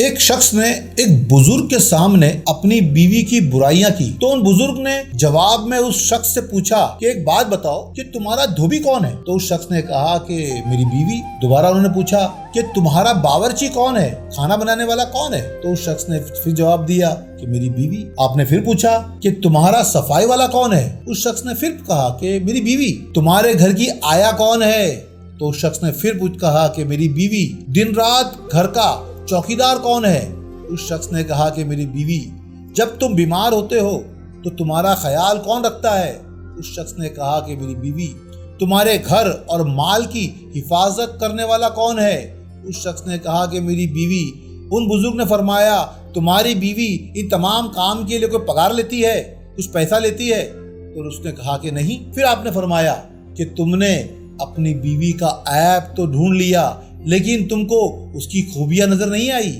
एक शख्स ने एक बुजुर्ग के सामने अपनी बीवी की बुराइयां की तो उन बुजुर्ग ने जवाब में उस शख्स से पूछा कि एक बात बताओ कि तुम्हारा धोबी कौन है। तो उस शख्स ने कहा कि मेरी बीवी। दोबारा उन्होंने पूछा कि तुम्हारा बावर्ची कौन है, खाना बनाने वाला कौन है। तो उस शख्स ने फिर जवाब दिया कि मेरी बीवी। आपने फिर पूछा कि तुम्हारा सफाई वाला कौन है। उस शख्स ने फिर कहा कि मेरी बीवी। तुम्हारे घर की आया कौन है। तो उस शख्स ने फिर कहा कि मेरी बीवी। दिन रात घर का चौकीदार कौन है। उस शख्स ने कहा कि मेरी बीवी। जब तुम बीमार होते हो तो तुम्हारा ख्याल कौन रखता है। उस शख्स ने कहा कि मेरी बीवी। तुम्हारे घर और माल की हिफाजत करने वाला कौन है। उस शख्स ने कहा कि मेरी बीवी। उन बुजुर्ग ने फरमाया तुम्हारी बीवी इन तमाम काम के लिए कोई पगार लेती है, कुछ पैसा लेती है। तो उसने कहा कि नहीं। फिर आपने फरमाया कि तुमने अपनी बीवी का ऐब तो ढूंढ लिया लेकिन तुमको उसकी खूबियां नजर नहीं आई।